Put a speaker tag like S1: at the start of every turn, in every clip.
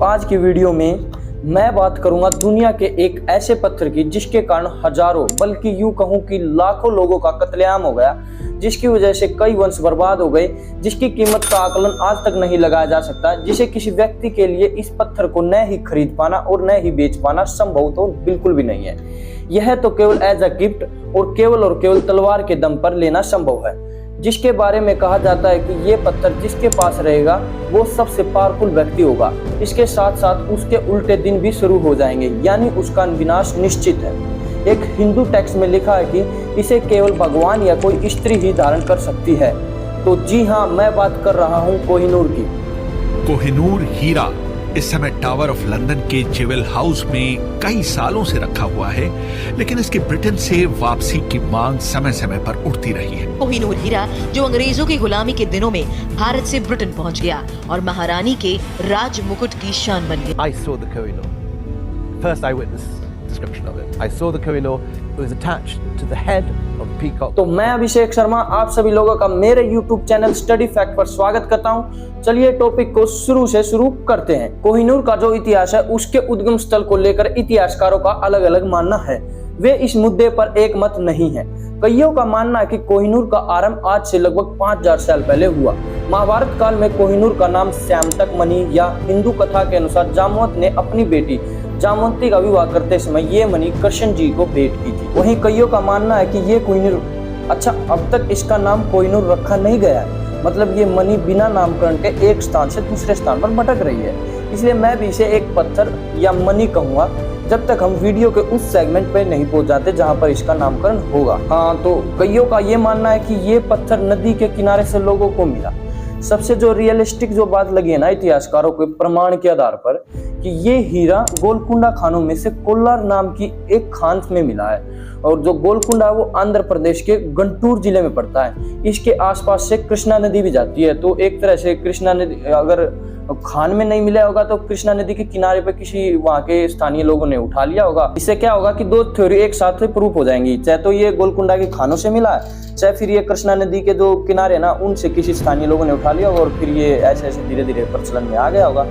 S1: आज की वीडियो में मैं बात करूंगा दुनिया के एक ऐसे पत्थर की जिसके कारण हजारों बल्कि यूं कहूं कि लाखों लोगों का कत्लेआम हो गया, जिसकी वजह से कई वंश बर्बाद हो गए, जिसकी कीमत का आकलन आज तक नहीं लगाया जा सकता, जिसे किसी व्यक्ति के लिए इस पत्थर को न ही खरीद पाना और न ही बेच पाना संभव तो बिल्कुल भी नहीं है। यह तो केवल एज अ गिफ्ट और केवल तलवार के दम पर लेना संभव है, जिसके बारे में कहा जाता है कि ये पत्थर जिसके पास रहेगा वो सबसे पावरफुल व्यक्ति होगा। इसके साथ साथ उसके उल्टे दिन भी शुरू हो जाएंगे, यानी उसका विनाश निश्चित है। एक हिंदू टेक्स्ट में लिखा है कि इसे केवल भगवान या कोई स्त्री ही धारण कर सकती है। तो जी हाँ, मैं बात कर रहा हूँ कोहिनूर की।
S2: कोहिनूर हीरा इस समय टावर ऑफ लंदन के जेवेल हाउस में कई सालों से रखा हुआ है, लेकिन इसकी ब्रिटेन से वापसी की मांग समय समय पर उठती रही है।
S3: कोहिनूर हीरा जो अंग्रेजों की गुलामी के दिनों में भारत से ब्रिटेन पहुंच गया और महारानी के राज मुकुट की शान बन गया।
S4: I saw the Kohinoor. First eyewitness description of it. I saw the Kohinoor. It was attached to the head of the peacock.
S1: तो मैं अभिषेक शर्मा आप सभी लोगों का मेरे YouTube चैनल स्टडी फैक्ट पर स्वागत करता हूं। चलिए टॉपिक को शुरू करते हैं। कोहिनूर का जो इतिहास है उसके उद्गम स्थल को लेकर इतिहासकारों का अलग अलग मानना है। वे इस मुद्दे पर एक मत नहीं है। कईयों का मानना है कि कोहिनूर का आरंभ आज से लगभग 5000 साल पहले हुआ। महाभारत काल में कोहिनूर का नाम श्यामतक मणि या हिंदू कथा के अनुसार जामवंत ने अपनी बेटी जामवंती का विवाह करते समय ये मणि कृष्ण जी को भेंट की थी। वहीं कईयों का मानना है कि ये कोहिनूर, अच्छा अब तक इसका नाम कोहिनूर रखा नहीं गया है, मतलब ये मणि बिना नामकरण के एक स्थान से दूसरे स्थान पर भटक रही है, इसलिए मैं भी इसे एक पत्थर या मणि कहूंगा जब तक हम वीडियो के उस सेगमेंट पे नहीं पहुंच जाते जहां पर इसका नामकरण होगा। हाँ, तो कईयों का ये मानना है कि ये पत्थर नदी के किनारे से लोगों को मिला। सबसे जो रियलिस्टिक जो बात लगी है ना इतिहासकारों के प्रमाण के आधार पर कि ये हीरा गोलकुंडा खानों में से कोल्लार नाम की एक खान में मिला है, और जो गोलकुंडा वो आंध्र प्रदेश के गुंटूर जिले में पड़ता है। इसके आसपास से कृष्णा नदी भी जाती है, तो एक तरह से कृष्णा नदी अगर खान में नहीं मिला होगा तो कृष्णा नदी के किनारे पे किसी वहाँ के स्थानीय लोगों ने उठा लिया होगा। इससे क्या होगा कि दो थ्योरी एक साथ प्रूफ हो जाएंगी, चाहे तो ये गोलकुंडा के खानों से मिला है, चाहे फिर ये कृष्णा नदी के जो किनारे ना उनसे किसी स्थानीय लोगों ने उठा लिया होगा, और फिर ये ऐसे ऐसे धीरे धीरे प्रचलन में आ गया होगा।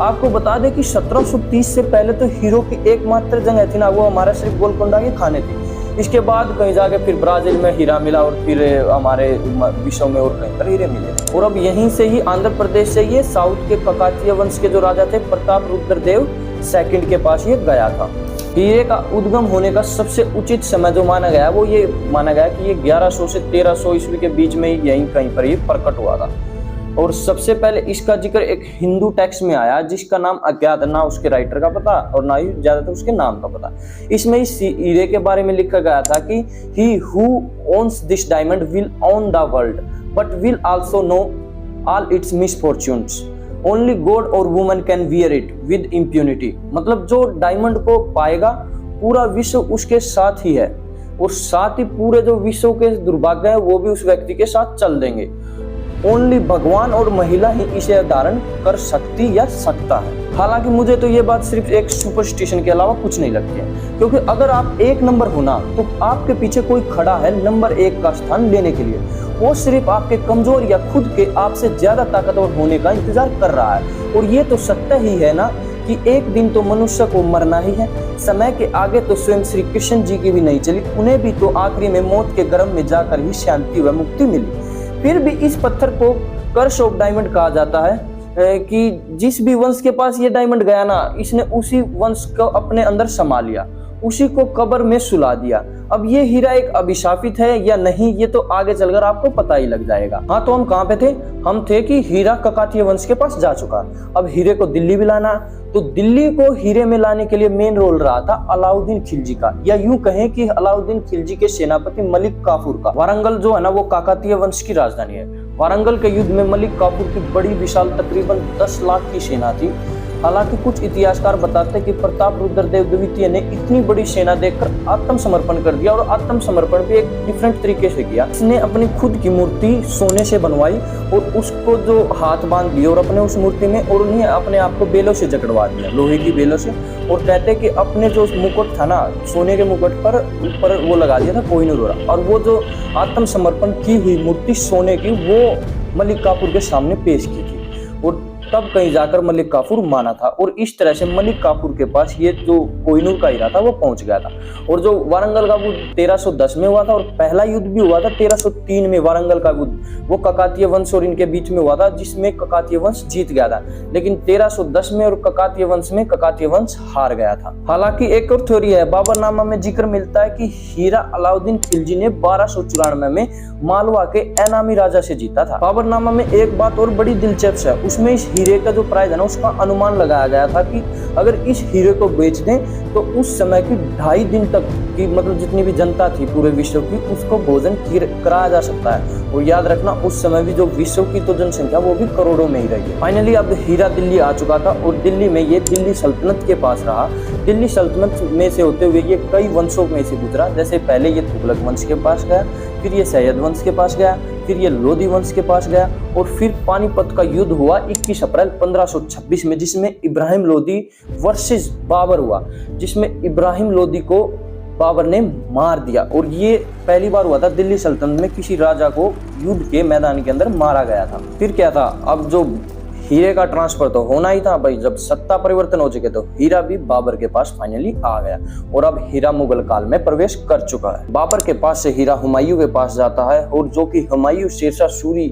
S1: आपको बता दें कि 1730 से पहले तो हीरो की एकमात्र जगह थी ना वो हमारा सिर्फ गोलकुंडा के खाने थे। इसके बाद कहीं जाके फिर ब्राजील में हीरा मिला और फिर हमारे विश्व में और कहीं पर हीरे मिले, और अब यहीं से ही आंध्र प्रदेश से ये साउथ के ककातीय वंश के जो राजा थे प्रताप रुद्रदेव सेकंड के पास ये गया था। हीरे का उद्गम होने का सबसे उचित समय जो माना गया वो ये माना गया कि ये 1100 से 1300 ईस्वी के बीच में ही यहीं कहीं पर ये प्रकट हुआ था। और सबसे पहले इसका जिक्र एक हिंदू टेक्स्ट में आया जिसका नाम अज्ञात, ना उसके राइटर का पता और ना ही ज्यादातर उसके नाम का पता। इसमें इस हीरे के बारे में लिखा गया था कि he who owns this diamond will own the world but will also know all its misfortunes. Only God or woman can wear it with impunity. मतलब जो डायमंड को पाएगा पूरा विश्व उसके साथ ही है, और साथ ही पूरे जो विश्व के दुर्भाग्य है वो भी उस व्यक्ति के साथ चल देंगे। ओनली भगवान और महिला ही इसे धारण कर सकती या सकता है। हालांकि मुझे तो ये बात सिर्फ एक सुपरस्टिशन के अलावा कुछ नहीं लगती है, क्योंकि अगर आप एक नंबर हो ना तो आपके पीछे कोई खड़ा है नंबर 1 का स्थान लेने के लिए। वो सिर्फ आपके कमजोर या खुद के आपसे ज्यादा ताकतवर होने का इंतजार कर रहा है। और ये तो सत्य ही है ना कि एक दिन तो मनुष्य को मरना ही है। समय के आगे तो स्वयं श्री कृष्ण जी की भी नहीं चली, उन्हें भी तो आखिरी में मौत के गर्भ में जाकर ही शांति व मुक्ति मिली। फिर भी इस पत्थर को कर्स ऑफ डायमंड कहा जाता है कि जिस भी वंश के पास ये डायमंड गया ना इसने उसी वंश को अपने अंदर समा लिया, उसी को कब्र में सुला दिया। अब ये हीरा एक अभिशापित है या नहीं ये तो आगे चलकर आपको पता ही लग जाएगा। हाँ, तो हम कहाँ पे थे? हम थे कि हीरा ककातीय वंश के पास जा चुका। अब हीरे को दिल्ली भी लाना, तो दिल्ली को हीरे में लाने के लिए मेन रोल रहा था अलाउद्दीन खिलजी का, या यूं कहें कि अलाउद्दीन खिलजी के सेनापति मलिक काफूर का। वारंगल जो है ना वो काकतीय वंश की राजधानी है। वारंगल के युद्ध में मलिक काफूर की बड़ी विशाल तकरीबन 10 लाख की सेना थी। हालांकि कुछ इतिहासकार बताते हैं कि प्रताप रुद्रदेव द्वितीय ने इतनी बड़ी सेना देखकर आत्मसमर्पण कर दिया, और आत्मसमर्पण भी एक डिफरेंट तरीके से किया। इसने अपनी खुद की मूर्ति सोने से बनवाई और उसको जो हाथ बांध लिए और अपने उस मूर्ति में, और उन्हें अपने आप को बेलों से जकड़वा दिया, लोहे की बेलों से, और कहते कि अपने जो मुकुट था ना सोने के मुकुट पर ऊपर वो लगा दिया था कोहिनूर, और वो जो आत्मसमर्पण की हुई मूर्ति सोने की वो मलिक काफूर के सामने पेश की थी। और तब कहीं जाकर मलिक काफूर माना था और इस तरह से मलिक काफूर के पास ये जो कोहिनूर का हीरा था वो पहुंच गया था। और जो वारंगल का युद्ध 1310 में हुआ था और पहला युद्ध भी हुआ था 1303 में वारंगल का युद्ध, वो ककातीय वंश और इनके बीच में हुआ था जिसमें ककातीय वंश जीत गया था। लेकिन 1310 में और ककातीय वंश में ककातीय वंश हार गया था। हालांकि एक और थ्योरी है, बाबरनामा में जिक्र मिलता है कि हीरा अलाउद्दीन खिलजी ने 1294 में मालवा के एनामी राजा से जीता था। बाबरनामा में एक बात और बड़ी दिलचस्प है, उसमें इस हीरे का जो प्राइस है ना उसका अनुमान लगाया गया था कि अगर इस हीरे को बेच दें तो उस समय की 2.5 दिन तक की मतलब जितनी भी जनता थी पूरे विश्व की उसको भोजन कराया जा सकता है। और याद रखना उस समय भी जो विश्व की तो जनसंख्या वो भी करोड़ों में ही रही है। फाइनली अब हीरा दिल्ली आ चुका था और दिल्ली में ये दिल्ली सल्तनत के पास रहा। दिल्ली सल्तनत में से होते हुए ये कई वंशों में से गुजरा, जैसे पहले ये तुगलक वंश के पास गया, फिर ये सैयद वंश के पास गया, फिर ये लोधी वंश के पास गया और फिर पानीपत का युद्ध हुआ 21 अप्रैल 1526 में, जिसमें इब्राहिम लोधी वर्सेस बाबर हुआ, जिसमें इब्राहिम लोधी को बाबर ने मार दिया। और ये पहली बार हुआ था दिल्ली सल्तनत में किसी राजा को युद्ध के मैदान के अंदर मारा गया था। फिर क्या था, अब जो हीरे का ट्रांसफर तो होना ही था भाई, जब सत्ता परिवर्तन हो चुके तो हीरा भी बाबर के पास फाइनली आ गया और अब हीरा मुगल काल में प्रवेश कर चुका है। बाबर के पास से हीरा हुमायूं के पास जाता है और जो कि हुमायूं शेरशाह सूरी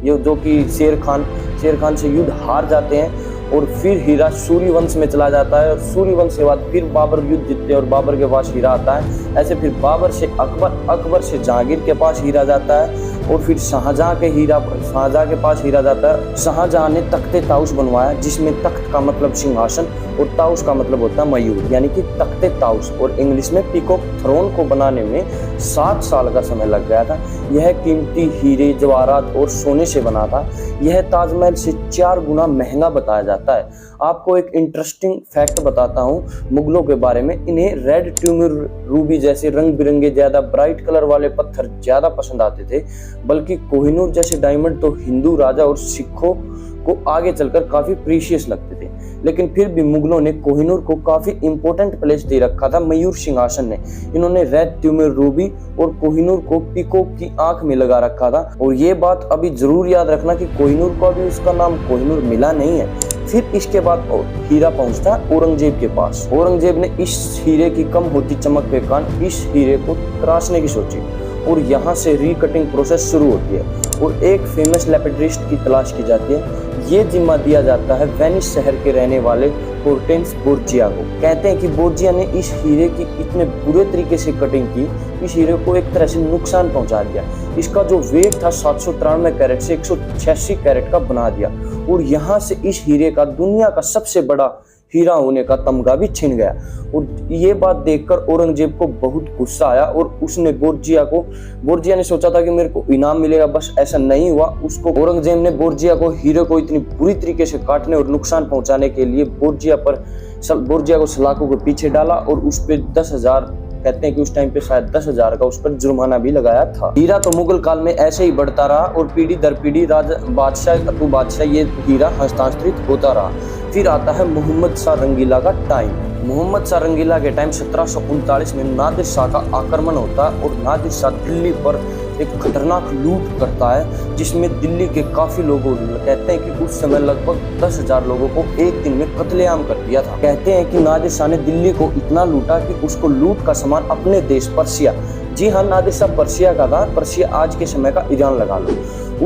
S1: जो कि शेर खान से युद्ध हार जाते हैं और फिर हीरा सूरी वंश में चला जाता है और सूरी वंश के बाद फिर बाबर युद्ध जीतते हैं और बाबर के पास हीरा आता है। ऐसे फिर बाबर से अकबर से जहांगीर के पास हीरा जाता है और फिर शाहजहां के पास हीरा जाता है। शाहजहां ने तख्ते ताउस बनवाया, जिसमें तख्त का मतलब सिंहासन और ताउस का मतलब होता है मयूर, यानी कि तख्ते ताउस, और इंग्लिश में पीकॉक थ्रोन को बनाने में 7 साल का समय लग गया था। यह कीमती हीरे जवाहरात और सोने से बना था। यह ताजमहल से 4 गुना महंगा बताया जाता है। आपको एक इंटरेस्टिंग फैक्ट बताता हूँ मुगलों के बारे में। इन्हें रेड ट्यूमर रूबी जैसे रंग बिरंगे ज्यादा ब्राइट कलर वाले पत्थर ज्यादा पसंद आते थे, बल्कि कोहिनूर जैसे डायमंड तो हिंदू राजा और सिखों को आगे चलकर काफी प्रीशियस लगते थे। लेकिन फिर भी मुगलों ने कोहिनूर को काफी इंपॉर्टेंट प्लेस दे रखा था मयूर सिंहासन ने। इन्होंने रेड ट्यूमर रूबी और कोहिनूर को पीकॉक की आंख में लगा रखा था। और ये बात अभी जरूर याद रखना कि कोहिनूर को अभी उसका नाम कोहिनूर मिला नहीं है। फिर इसके बाद हीरा पहुंचता औरंगजेब के पास। औरंगजेब ने इस हीरे की कम होती चमक के कारण इस हीरे को तराशने की सोची और यहाँ से रिकटिंग प्रोसेस शुरू होती है और एक फेमस लेपिड्रिस्ट की तलाश की जाती है। ये जिम्मा दिया जाता है वेनिस शहर के रहने वाले होर्टेंस बोर्जिया को। कहते हैं कि बोर्जिया ने इस हीरे की इतने बुरे तरीके से कटिंग की, इस हीरे को एक तरह से नुकसान पहुंचा दिया। इसका जो वेट था 793 कैरेट से 186 कैरेट का बना दिया और यहाँ से इस हीरे का दुनिया का सबसे बड़ा हीरा होने का तमगा भी छिन गया। और ये बात देखकर औरंगजेब को बहुत गुस्सा आया और उसने बोर्जिया ने सोचा था कि मेरे को इनाम मिलेगा, बस ऐसा नहीं हुआ। औरंगजेब ने बोर्जिया को हीरे को इतनी बुरी तरीके से काटने और नुकसान पहुंचाने के लिए बोर्जिया को सलाखों के पीछे डाला और उस पर 10,000, कहते हैं कि उस टाइम पे शायद 10,000 का उस पर जुर्माना भी लगाया था। हीरा तो मुगल काल में ऐसे ही बढ़ता रहा और पीढ़ी दर पीढ़ी बादशाह ये हीरा हस्तांतरित होता रहा। फिर आता है मोहम्मद शाह रंगीला का टाइम। मोहम्मद शाह रंगीला के टाइम 1739 में नादिर शाह का आक्रमण होता है और नादिर शाह दिल्ली पर एक खतरनाक लूट करता है, जिसमें दिल्ली के काफी लोगों कहते हैं कि उस समय लगभग 10,000 लोगों को एक दिन में कत्लेआम कर दिया था। कहते हैं कि नादिर शाह ने दिल्ली को इतना लूटा कि उसको लूट का सामान अपने देश पर्सिया, जी हाँ नादिर शाह पर्सिया का था, पर्सिया आज के समय का ईरान लगा लो,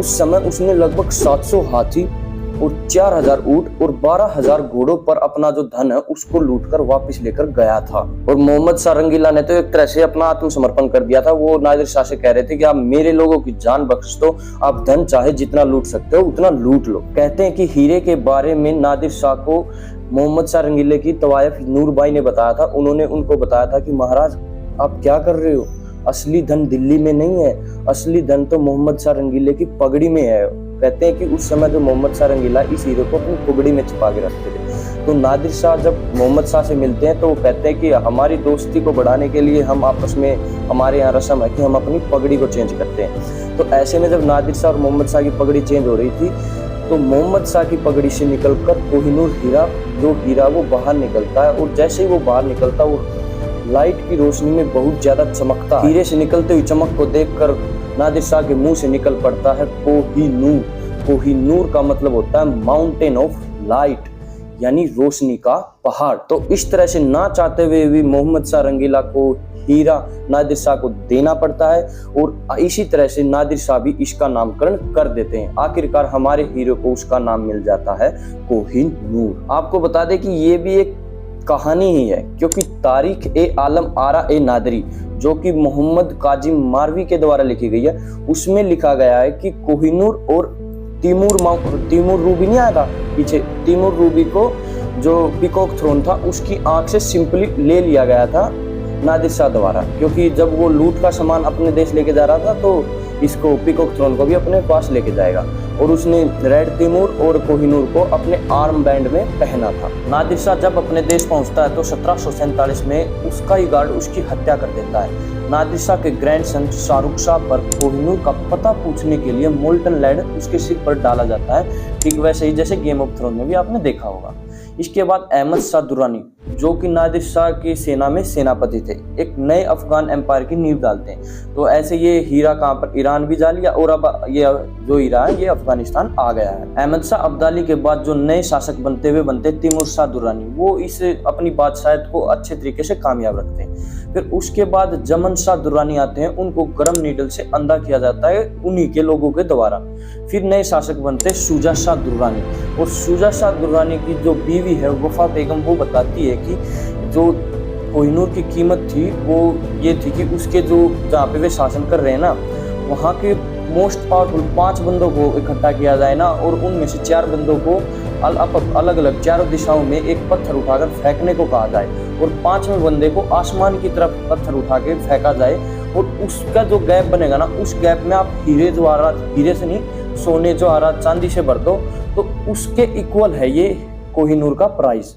S1: उस समय उसने लगभग 700 हाथी और 4,000 ऊंट और 12,000 घोड़ों पर अपना जो धन है उसको लूटकर वापस लेकर गया था। और मोहम्मद शाह रंगीला ने तो एक तरह से अपना आत्मसमर्पण कर दिया था। वो नादिर शाह से कह रहे थे कि आप मेरे लोगों की जान बख्श दो, आप धन चाहे जितना लूट सकते हो उतना लूट लो। कहते हैं कि हीरे के बारे में नादिर शाह को मोहम्मद शाह रंगीले की तवायफ नूरबाई ने बताया था। उन्होंने उनको बताया था कि महाराज आप क्या कर रहे हो, असली धन दिल्ली में नहीं है, असली धन तो मोहम्मद शाह रंगीले की पगड़ी में है। कहते हैं कि उस समय जो मोहम्मद शाह रंगीला इस हीरे को अपनी पगड़ी में छिपा के रखते थे। तो नादिर शाह जब मोहम्मद शाह से मिलते हैं तो वो कहते हैं कि हमारी दोस्ती को बढ़ाने के लिए हम आपस में, हमारे यहाँ रस्म है कि हम अपनी पगड़ी को चेंज करते हैं। तो ऐसे में जब नादिर शाह और मोहम्मद शाह की पगड़ी चेंज हो रही थी तो मोहम्मद शाह की पगड़ी से निकलकर कोहिनूर हीरा वो बाहर निकलता है और जैसे ही वो बाहर निकलता वो लाइट की रोशनी में बहुत ज्यादा चमकता है। हीरे से निकलते हुई चमक को देखकर नादिर शाह के मुंह से निकल पड़ता है कोहिनूर। कोहिनूर का मतलब होता है माउंटेन ऑफ लाइट, यानी रोशनी का पहाड़। तो इस तरह से ना चाहते हुए भी मोहम्मद शाह रंगीला को हीरा नादिर शाह को देना पड़ता है और इसी तरह से नादिर शाह भी इसका नामकरण कर देते हैं। आखिरकार हमारे हीरो को उसका नाम मिल जाता है कोहिनूर। आपको बता दें कि ये भी एक कहानी ही है, क्योंकि तारीख ए आलम आरा ए नादरी जो कि मोहम्मद काजिम मारवी के द्वारा लिखी गई है, उसमें लिखा गया है कि कोहिनूर और तीमूर रूबी नहीं आया था पीछे, तीमूर रूबी को जो पीकॉक थ्रोन था उसकी आंख से सिंपली ले लिया गया था नादिर शाह द्वारा, क्योंकि जब वो लूट का सामान अपने देश लेके जा रहा था तो इसको पीकॉक थ्रोन को भी अपने पास लेके जाएगा, और उसने रेड तैमूर और कोहिनूर को अपने आर्म बैंड में पहना था। नादिर शाह जब अपने देश पहुंचता है तो 1747 में उसका ही गार्ड उसकी हत्या कर देता है। नादिर शाह के ग्रैंडसन शाहरुख शाह पर कोहिनूर का पता पूछने के लिए मोल्टन लेड उसके सिर पर डाला जाता है, ठीक वैसे ही जैसे गेम ऑफ थ्रोन में भी आपने देखा होगा। इसके बाद अहमद शाह दुर्रानी जो कि नादिर शाह की सेना में सेनापति थे, एक नए अफगान एम्पायर की नींव डालते हैं। तो ऐसे ये हीरा कहाँ पर ईरान भी जा लिया और अब ये जो हीरा है ये अफगानिस्तान आ गया है। अहमद शाह अब्दाली के बाद जो नए शासक बनते तिमूर शाह दुर्रानी, वो इस अपनी बादशाहत को अच्छे तरीके से कामयाब रखते हैं। फिर उसके बाद जमन शाह दुर्रानी आते हैं, उनको गर्म नीडल से अंधा किया जाता है उन्हीं के लोगों के द्वारा। फिर नए शासक बनते शुजा शाह दुर्रानी, और शुजा शाह दुर्रानी की जो बीवी है वफा बेगम, वो बताती है कि जो कोहिनूर की कीमत थी वो ये थी कि उसके जो जहाँ पे वे शासन कर रहे हैं ना, वहाँ के मोस्ट पावरफुल 5 बंदों को इकट्ठा किया जाए ना, और उनमें से 4 बंदों को अलग अलग चारों दिशाओं में एक पत्थर उठाकर फेंकने को कहा जाए, और 5वें बंदे को आसमान की तरफ पत्थर उठा के फेंका जाए, और उसका जो गैप बनेगा ना, उस गैप में आप हीरे से नहीं, सोने जो आ रहा चांदी से भर दो, तो उसके इक्वल है ये कोहिनूर का प्राइस।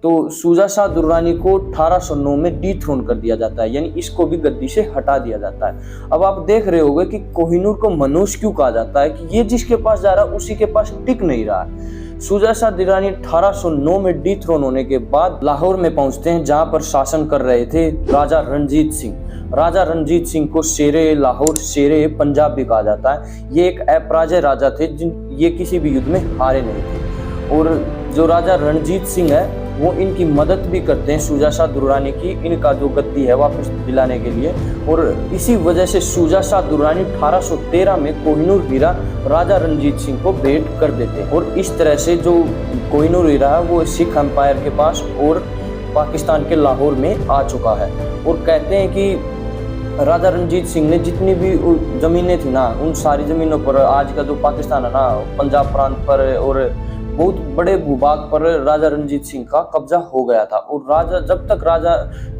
S1: तो शुजा शाह दुर्रानी को 1809 में डीथ्रोन कर दिया जाता है, यानी इसको भी गद्दी से हटा दिया जाता है। अब आप देख रहे होंगे कि कोहिनूर को मनुष्य क्यों कहा जाता है, कि ये जिसके पास जा रहा है उसी के पास टिक नहीं रहा है। शुजा शाह दुर्रानी 1809 में डीथ्रोन होने के बाद लाहौर में पहुंचते हैं, जहां पर शासन कर रहे थे राजा रणजीत सिंह। राजा रणजीत सिंह को शेरे लाहौर, शेरे पंजाब भी कहा जाता है। ये एक अपराजय राजा थे, ये किसी भी युद्ध में हारे नहीं थे, और जो राजा रणजीत सिंह है वो इनकी मदद भी करते हैं शुजा शाह दुर्रानी की, इनका जो गद्दी है वापस दिलाने के लिए। और इसी वजह से शुजा शाह दुर्रानी 1813 में कोहिनूर हीरा राजा रणजीत सिंह को भेंट कर देते हैं, और इस तरह से जो कोहिनूर हीरा है वो सिख एम्पायर के पास और पाकिस्तान के लाहौर में आ चुका है। और कहते हैं कि राजा रणजीत सिंह ने जितनी भी जमीनें थी ना, उन सारी जमीनों पर, आज का जो पाकिस्तान है ना, पंजाब प्रांत पर और बहुत बड़े भूभाग पर राजा रणजीत सिंह का कब्जा हो गया था। और राजा जब तक राजा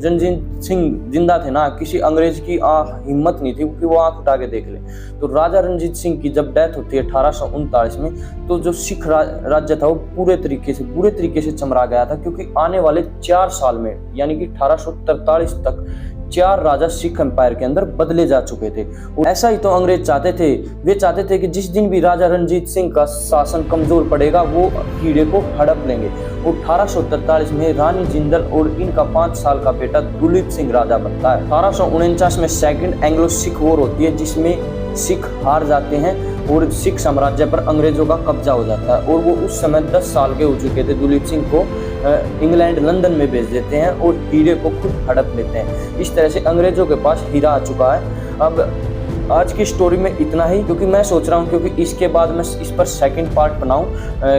S1: रणजीत सिंह जिंदा थे ना, किसी अंग्रेज की हिम्मत नहीं थी कि वो आंख उठा के देख ले। तो राजा रणजीत सिंह की जब डेथ होती है 1839 में, तो जो सिख राज्य था वो बुरे तरीके से चमरा गया था, क्योंकि आने वाले 4 साल में, यानी कि 1843 तक 4 राजा सिख एम्पायर के अंदर बदले जा चुके थे। और ऐसा ही तो अंग्रेज चाहते थे। वे चाहते थे कि जिस दिन भी राजा रणजीत सिंह का शासन कमजोर पड़ेगा वो हीरे को हड़प लेंगे। और 1843 में रानी जिंदल और इनका 5 साल का बेटा दुलीप सिंह राजा बनता है। 1849 में सेकंड एंग्लो सिख वॉर होती है, जिसमें सिख हार जाते हैं और सिख साम्राज्य पर अंग्रेजों का कब्जा हो जाता है। और वो उस समय 10 साल के हो चुके थे। दुलीप सिंह को इंग्लैंड लंदन में भेज देते हैं और हीरे को खुद हड़प लेते हैं। इस तरह से अंग्रेजों के पास हीरा आ चुका है। अब आज की स्टोरी में इतना ही, क्योंकि मैं सोच रहा हूँ क्योंकि इसके बाद मैं इस पर सेकंड पार्ट बनाऊं,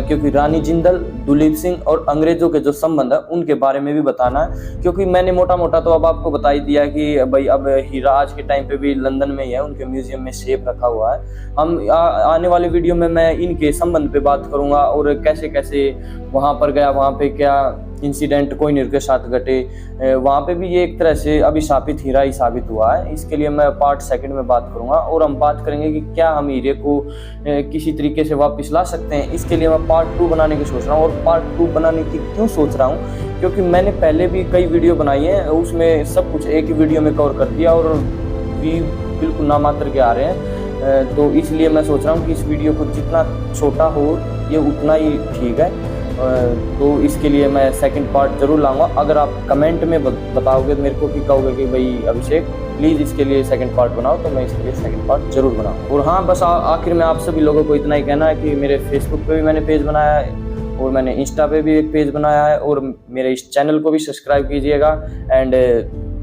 S1: क्योंकि रानी जिंदल, दुलीप सिंह और अंग्रेजों के जो संबंध है उनके बारे में भी बताना है। क्योंकि मैंने मोटा मोटा तो अब आपको बता ही दिया कि भाई अब हीरा आज के टाइम पे भी लंदन में ही है, उनके म्यूजियम में सेफ रखा हुआ है। हम आने वाले वीडियो में मैं इनके संबंध पे बात करूंगा और कैसे कैसे वहाँ पर गया, वहाँ पे क्या इंसिडेंट कोहिनूर के साथ घटे, वहाँ पे भी ये एक तरह से अभिशापित हीरा ही साबित हुआ है। इसके लिए मैं पार्ट सेकंड में बात करूंगा और हम बात करेंगे कि क्या हम हीरे को किसी तरीके से वापस ला सकते हैं। इसके लिए मैं पार्ट 2 बनाने की सोच रहा हूँ। और पार्ट 2 बनाने की क्यों सोच रहा हूँ, क्योंकि मैंने पहले भी कई वीडियो बनाई है, उसमें सब कुछ एक ही वीडियो में कवर कर दिया और व्यू बिल्कुल नामात्र के आ रहे हैं। तो इसलिए मैं सोच रहा हूँ कि इस वीडियो को जितना छोटा हो ये उतना ही ठीक है। तो इसके लिए मैं सेकंड पार्ट जरूर लाऊंगा। अगर आप कमेंट में बताओगे मेरे को कि कहोगे कि भाई अभिषेक प्लीज़ इसके लिए सेकंड पार्ट बनाओ, तो मैं इसके लिए सेकंड पार्ट जरूर बनाऊंगा। और हाँ, बस आखिर में आप सभी लोगों को इतना ही कहना है कि मेरे फेसबुक पे भी मैंने पेज बनाया है और मैंने इंस्टा पे भी एक पेज बनाया है, और मेरे इस चैनल को भी सब्सक्राइब कीजिएगा। And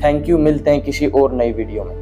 S1: thank you. मिलते हैं किसी और नई वीडियो में।